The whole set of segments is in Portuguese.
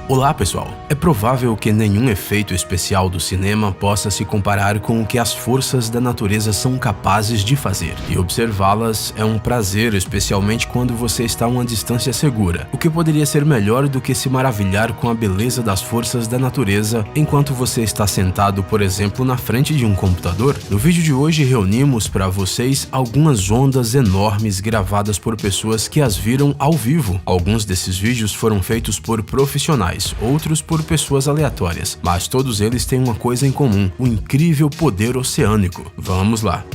Olá pessoal, é provável que nenhum efeito especial do cinema possa se comparar com o que as forças da natureza são capazes de fazer, e observá-las é um prazer, especialmente quando você está a uma distância segura. O que poderia ser melhor do que se maravilhar com a beleza das forças da natureza enquanto você está sentado, por exemplo, na frente de um computador? No vídeo de hoje reunimos para vocês algumas ondas enormes gravadas por pessoas que as viram ao vivo. Alguns desses vídeos foram feitos por profissionais, outros por pessoas aleatórias, mas todos eles têm uma coisa em comum: o incrível poder oceânico. Vamos lá!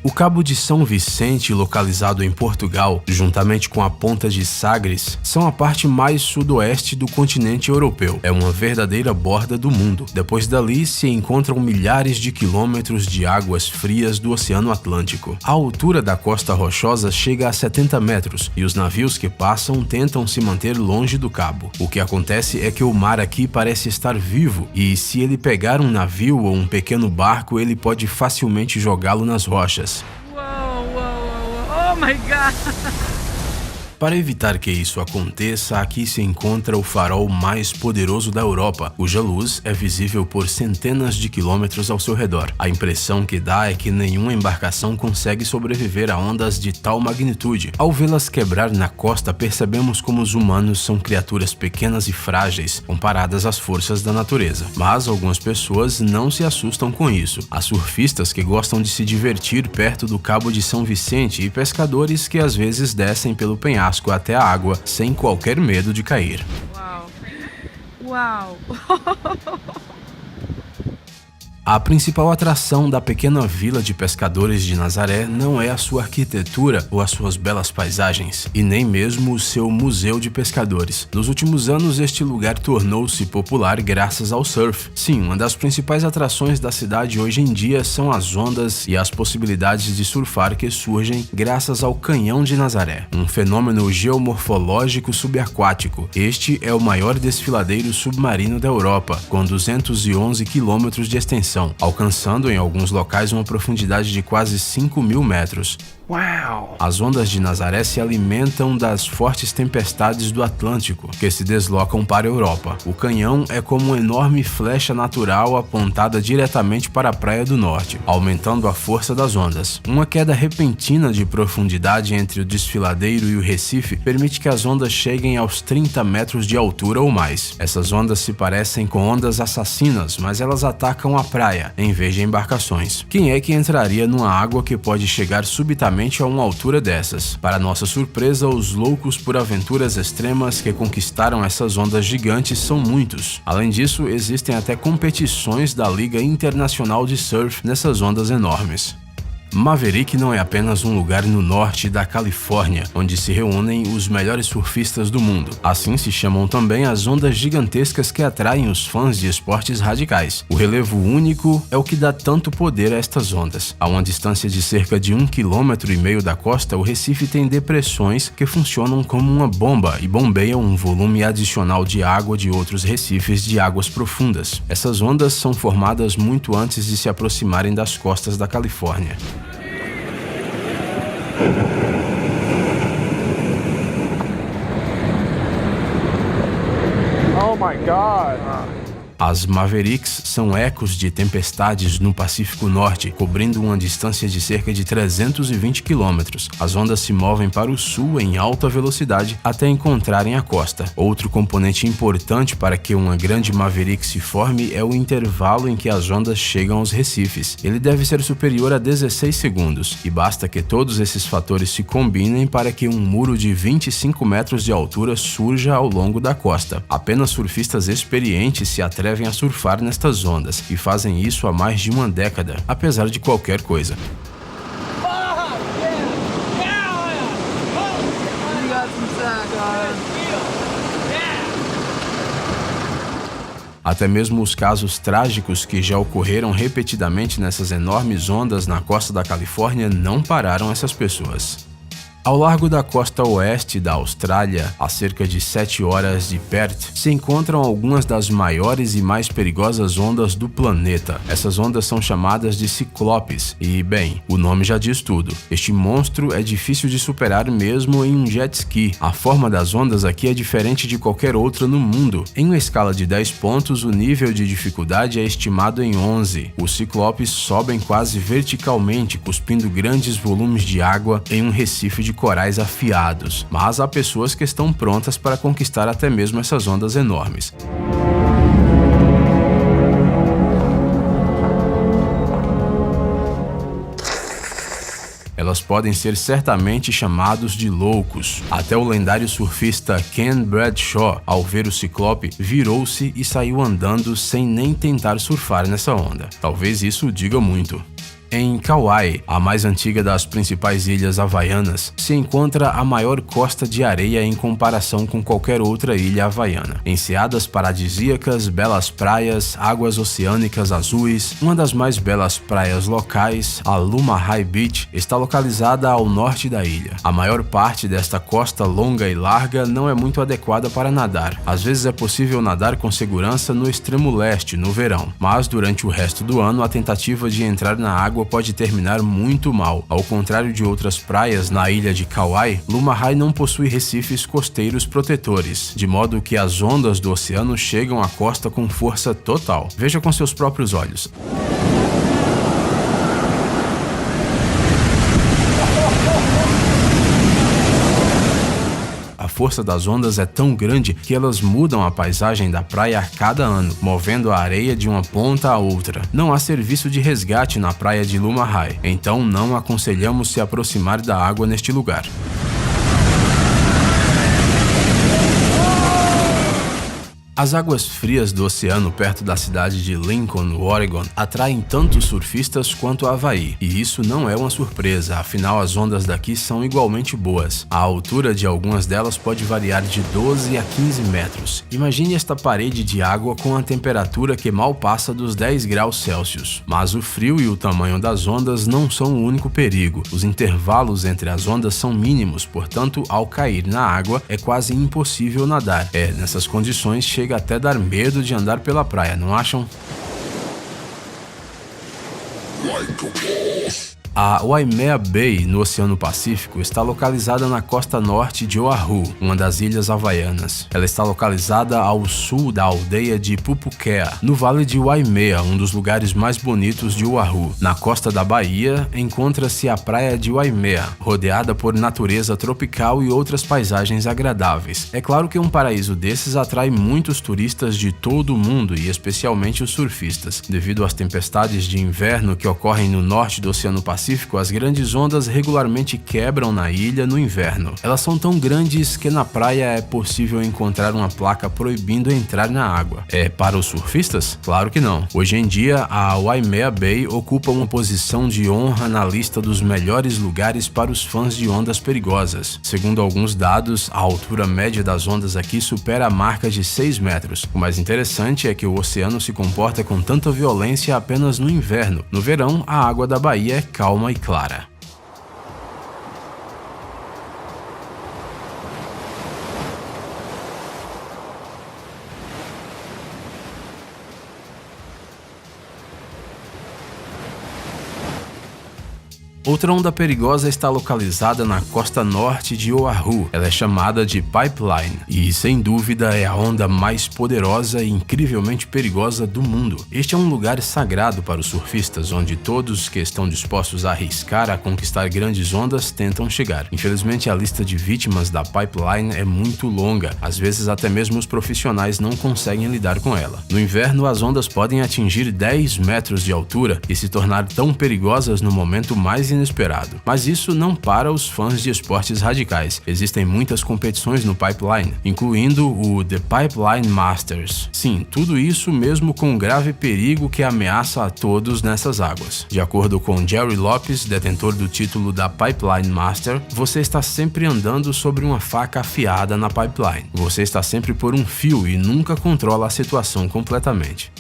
O Cabo de São Vicente, localizado em Portugal, juntamente com a Ponta de Sagres, são a parte mais sudoeste do continente europeu. É uma verdadeira borda do mundo. Depois dali se encontram milhares de quilômetros de águas frias do Oceano Atlântico. A altura da costa rochosa chega a 70 metros e os navios que passam tentam se manter longe do cabo. O que acontece é que o mar aqui parece estar vivo e, se ele pegar um navio ou um pequeno barco, ele pode facilmente jogá-lo nas rochas. Oh my God! Para evitar que isso aconteça, aqui se encontra o farol mais poderoso da Europa, cuja luz é visível por centenas de quilômetros ao seu redor. A impressão que dá é que nenhuma embarcação consegue sobreviver a ondas de tal magnitude. Ao vê-las quebrar na costa, percebemos como os humanos são criaturas pequenas e frágeis comparadas às forças da natureza. Mas algumas pessoas não se assustam com isso. Há surfistas que gostam de se divertir perto do Cabo de São Vicente e pescadores que às vezes descem pelo penhasco até a água sem qualquer medo de cair. Uau! A principal atração da pequena vila de pescadores de Nazaré não é a sua arquitetura ou as suas belas paisagens, e nem mesmo o seu museu de pescadores. Nos últimos anos, este lugar tornou-se popular graças ao surf. Sim, uma das principais atrações da cidade hoje em dia são as ondas e as possibilidades de surfar que surgem graças ao Canhão de Nazaré, um fenômeno geomorfológico subaquático. Este é o maior desfiladeiro submarino da Europa, com 211 quilômetros de extensão, alcançando em alguns locais uma profundidade de quase 5.000 metros. Uau! As ondas de Nazaré se alimentam das fortes tempestades do Atlântico, que se deslocam para a Europa. O canhão é como uma enorme flecha natural apontada diretamente para a Praia do Norte, aumentando a força das ondas. Uma queda repentina de profundidade entre o desfiladeiro e o Recife permite que as ondas cheguem aos 30 metros de altura ou mais. Essas ondas se parecem com ondas assassinas, mas elas atacam a praia, em vez de embarcações. Quem é que entraria numa água que pode chegar subitamente a uma altura dessas? Para nossa surpresa, os loucos por aventuras extremas que conquistaram essas ondas gigantes são muitos. Além disso, existem até competições da Liga Internacional de Surf nessas ondas enormes. Maverick não é apenas um lugar no norte da Califórnia, onde se reúnem os melhores surfistas do mundo. Assim se chamam também as ondas gigantescas que atraem os fãs de esportes radicais. O relevo único é o que dá tanto poder a estas ondas. A uma distância de cerca de 1,5 km da costa, o Recife tem depressões que funcionam como uma bomba e bombeiam um volume adicional de água de outros recifes de águas profundas. Essas ondas são formadas muito antes de se aproximarem das costas da Califórnia. Oh my God! As Mavericks são ecos de tempestades no Pacífico Norte, cobrindo uma distância de cerca de 320 quilômetros. As ondas se movem para o sul em alta velocidade até encontrarem a costa. Outro componente importante para que uma grande Maverick se forme é o intervalo em que as ondas chegam aos recifes. Ele deve ser superior a 16 segundos, e basta que todos esses fatores se combinem para que um muro de 25 metros de altura surja ao longo da costa. Apenas surfistas experientes se atrevem a surfar nestas ondas, e fazem isso há mais de uma década, apesar de qualquer coisa. Até mesmo os casos trágicos que já ocorreram repetidamente nessas enormes ondas na costa da Califórnia não pararam essas pessoas. Ao largo da costa oeste da Austrália, a cerca de 7 horas de Perth, se encontram algumas das maiores e mais perigosas ondas do planeta. Essas ondas são chamadas de ciclopes e, bem, o nome já diz tudo. Este monstro é difícil de superar mesmo em um jet ski. A forma das ondas aqui é diferente de qualquer outra no mundo. Em uma escala de 10 pontos, o nível de dificuldade é estimado em 11. Os ciclopes sobem quase verticalmente, cuspindo grandes volumes de água em um recife de corais afiados, mas há pessoas que estão prontas para conquistar até mesmo essas ondas enormes. Elas podem ser certamente chamados de loucos. Até o lendário surfista Ken Bradshaw, ao ver o ciclope, virou-se e saiu andando sem nem tentar surfar nessa onda. Talvez isso diga muito. Em Kauai, a mais antiga das principais ilhas havaianas, se encontra a maior costa de areia em comparação com qualquer outra ilha havaiana. Enseadas paradisíacas, belas praias, águas oceânicas azuis. Uma das mais belas praias locais, a Lumahai Beach, está localizada ao norte da ilha. A maior parte desta costa longa e larga não é muito adequada para nadar. Às vezes é possível nadar com segurança no extremo leste, no verão, mas durante o resto do ano a tentativa de entrar na água pode terminar muito mal. Ao contrário de outras praias na ilha de Kauai, Lumahai não possui recifes costeiros protetores, de modo que as ondas do oceano chegam à costa com força total. Veja com seus próprios olhos. A força das ondas é tão grande que elas mudam a paisagem da praia a cada ano, movendo a areia de uma ponta a outra. Não há serviço de resgate na praia de Lumahai, então não aconselhamos se aproximar da água neste lugar. As águas frias do oceano perto da cidade de Lincoln, no Oregon, atraem tanto surfistas quanto Havaí, e isso não é uma surpresa, afinal as ondas daqui são igualmente boas. A altura de algumas delas pode variar de 12 a 15 metros. Imagine esta parede de água com a temperatura que mal passa dos 10 graus Celsius. Mas o frio e o tamanho das ondas não são o único perigo. Os intervalos entre as ondas são mínimos, portanto, ao cair na água é quase impossível nadar. Nessas condições chega até dar medo de andar pela praia, não acham? A Waimea Bay, no Oceano Pacífico, está localizada na costa norte de Oahu, uma das ilhas havaianas. Ela está localizada ao sul da aldeia de Pupukea, no Vale de Waimea, um dos lugares mais bonitos de Oahu. Na costa da baía, encontra-se a praia de Waimea, rodeada por natureza tropical e outras paisagens agradáveis. É claro que um paraíso desses atrai muitos turistas de todo o mundo, e especialmente os surfistas. Devido às tempestades de inverno que ocorrem no norte do Oceano Pacífico, as grandes ondas regularmente quebram na ilha no inverno. Elas são tão grandes que na praia é possível encontrar uma placa proibindo entrar na água. É para os surfistas? Claro que não. Hoje em dia, a Waimea Bay ocupa uma posição de honra na lista dos melhores lugares para os fãs de ondas perigosas. Segundo alguns dados, a altura média das ondas aqui supera a marca de 6 metros. O mais interessante é que o oceano se comporta com tanta violência apenas no inverno. No verão, a água da baía é calma e clara. Outra onda perigosa está localizada na costa norte de Oahu. Ela é chamada de Pipeline e, sem dúvida, é a onda mais poderosa e incrivelmente perigosa do mundo. Este é um lugar sagrado para os surfistas, onde todos que estão dispostos a arriscar a conquistar grandes ondas tentam chegar. Infelizmente, a lista de vítimas da Pipeline é muito longa. Às vezes, até mesmo os profissionais não conseguem lidar com ela. No inverno, as ondas podem atingir 10 metros de altura e se tornar tão perigosas no momento mais inesperado. Mas isso não para os fãs de esportes radicais. Existem muitas competições no Pipeline, incluindo o The Pipeline Masters. Sim, tudo isso mesmo com o grave perigo que ameaça a todos nessas águas. De acordo com Jerry Lopes, detentor do título da Pipeline Master, você está sempre andando sobre uma faca afiada na pipeline. Você está sempre por um fio e nunca controla a situação completamente.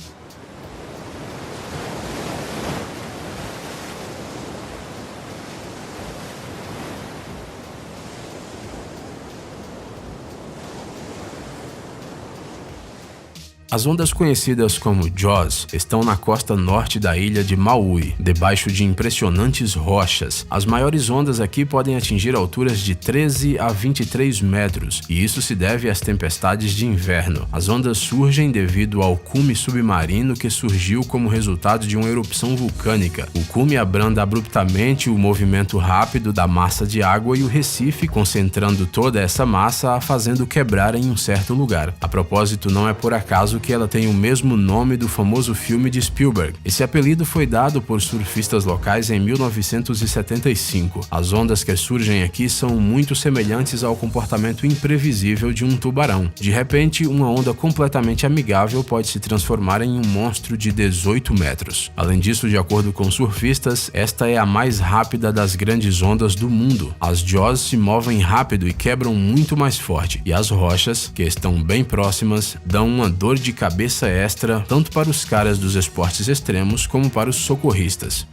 As ondas conhecidas como Jaws estão na costa norte da ilha de Maui, debaixo de impressionantes rochas. As maiores ondas aqui podem atingir alturas de 13 a 23 metros, e isso se deve às tempestades de inverno. As ondas surgem devido ao cume submarino que surgiu como resultado de uma erupção vulcânica. O cume abranda abruptamente o movimento rápido da massa de água e o recife, concentrando toda essa massa, a fazendo quebrar em um certo lugar. A propósito, não é por acaso que ela tem o mesmo nome do famoso filme de Spielberg. Esse apelido foi dado por surfistas locais em 1975. As ondas que surgem aqui são muito semelhantes ao comportamento imprevisível de um tubarão. De repente, uma onda completamente amigável pode se transformar em um monstro de 18 metros. Além disso, de acordo com surfistas, esta é a mais rápida das grandes ondas do mundo. As Jaws se movem rápido e quebram muito mais forte, e as rochas, que estão bem próximas, dão uma dor de cabeça extra tanto para os caras dos esportes extremos como para os socorristas.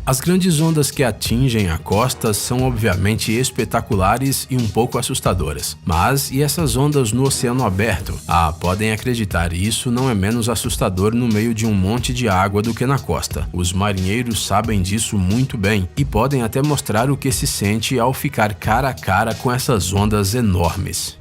As grandes ondas que atingem a costa são obviamente espetaculares e um pouco assustadoras. Mas e essas ondas no oceano aberto? Podem acreditar, isso não é menos assustador no meio de um monte de água do que na costa. Os marinheiros sabem disso muito bem e podem até mostrar o que se sente ao ficar cara a cara com essas ondas enormes.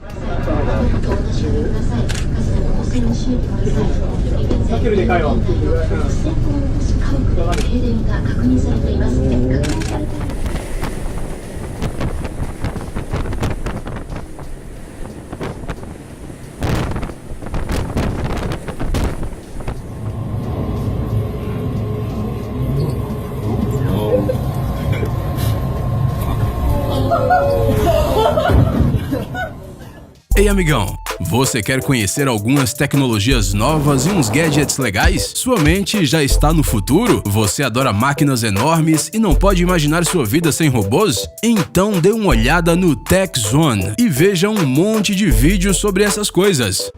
Ei, amigão! Você quer conhecer algumas tecnologias novas e uns gadgets legais? Sua mente já está no futuro? Você adora máquinas enormes e não pode imaginar sua vida sem robôs? Então dê uma olhada no Tech Zone e veja um monte de vídeos sobre essas coisas.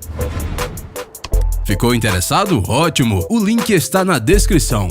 Ficou interessado? Ótimo! O link está na descrição.